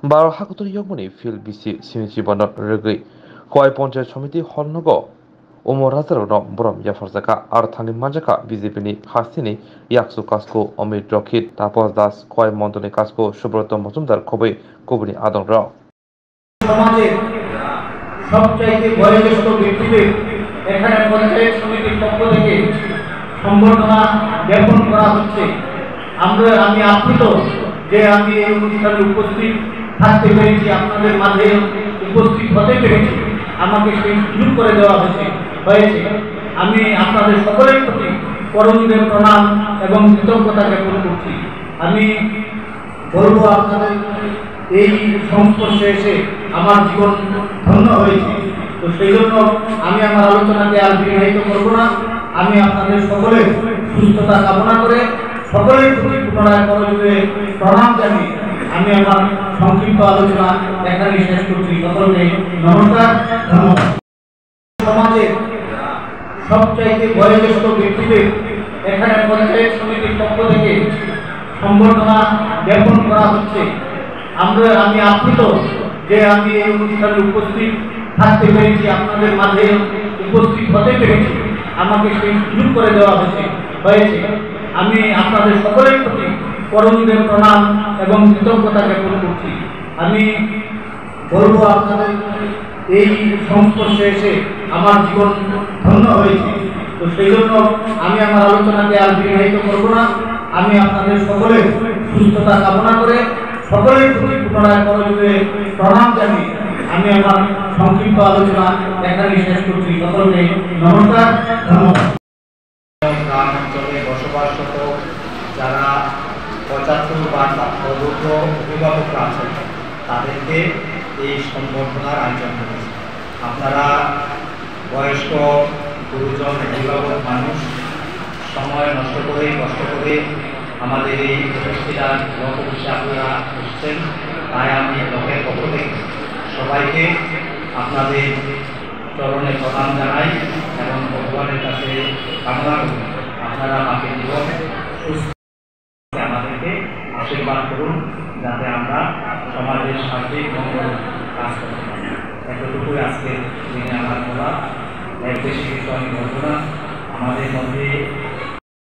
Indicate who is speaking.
Speaker 1: Bar Hakutur Yogmani Phil BC Sinichi Bandar Regi Koi Poncha Somiti Honnogo Umar Razaro Brom Yafarzaka Arthani Manjaka BJP ni Hasini Yaksu Kasko Omid Rokit Tapos Das Koi Montoni Kasko Subroto Mozumdar Kobe Kobuni Adon Rao
Speaker 2: সমাজের সবচাইতে বয়োজ্যেষ্ঠ ব্যক্তিদের এখানে পঞ্চায়েত সমিতির পক্ষ থেকে সম্বর্ধনা জ্ঞাপন করা হচ্ছে। আমি আপ্লুত যে আমি এই অনুষ্ঠানে উপস্থিত থাকতে পেরেছি, আপনাদের মাঝে উপস্থিত হতে পেরেছি, আমাকে সেই সুযোগ করে দেওয়া হয়েছে। আমি আপনাদের সকলের প্রতি করজোড়ে প্রণাম এবং কৃতজ্ঞতা জ্ঞাপন করছি। আমি বলবো আপনাদের এই সংস্পর্শে এসে আমার জীবন ধন্য হয়েছে। তো সেই জন্য আমি আমার আলোচনাকে আর দীর্ঘায়িত করব না। আমি আপনাদের সকলের সুস্থতা কামনা করে সকলের প্রতি পুনরায় করজোড়ে প্রণাম জানিয়ে আমি আমার সংক্ষিপ্ত আলোচনা এখানে শেষ করছি। সকলকে নমস্কার, ধন্যবাদ। সমাজের সবচাইতে বয়োজ্যেষ্ঠ ব্যক্তিদের এখানে পঞ্চায়েত সমিতির পক্ষ থেকে সম্বর্ধনা জ্ঞাপন করা হচ্ছে। আমি আপ্লুত যে আমি এই অনুষ্ঠানে উপস্থিত থাকতে পেরেছি, আপনাদের মাঝে উপস্থিত হতে পেরেছি, আমাকে সেই সুযোগ করে দেওয়া হয়েছে। আমি আপনাদের সকলের প্রতি করজোড়ে প্রণাম এবং কৃতজ্ঞতা জ্ঞাপন করছি। আমি বলবো আপনাদের এই সংস্পর্শে এসে আমার জীবন ধন্য হয়েছে। তো সেই জন্য আমি আমার আলোচনাকে আর দীর্ঘায়িত করব না। আমি আপনাদের সকলের সুস্থতা কামনা করে সকলের প্রতি পুনরায় করজোড়ে প্রণাম জানিয়ে আমি আমার সংক্ষিপ্ত আলোচনা এখানে শেষ করছি। সকলকে নমস্কার, ধন্যবাদ।
Speaker 3: গ্রাম অঞ্চলে বসবাসরত যারা ৭৫ বা তদুর্ধ্ব অভিভাবকরা আছেন তাদেরকে এই সম্বর্ধনার আয়োজন করেছে। আপনারা বয়স্ক গুরুজন অভিভাবক মানুষ সময় নষ্ট করে কষ্ট করে আমাদের এই উপস্থিতার ব্লক অফিসে আপনারা এসেছেন, তাই আমি ব্লকের পক্ষ থেকে সবাইকে আপনাদের চরণে প্রণাম জানাই এবং ভগবানের কাছে কামনা করি আপনারা আমাকে জীবন সুস্থ আমাদেরকে আশীর্বাদ করুন, যাতে আমরা সমাজের সার্বিক মঙ্গল কাজ করতে পারি। এতটুকুই আজকে দিনে আমার বলা, এর বেশি কিছু আমি বলব না। আমাদের মধ্যে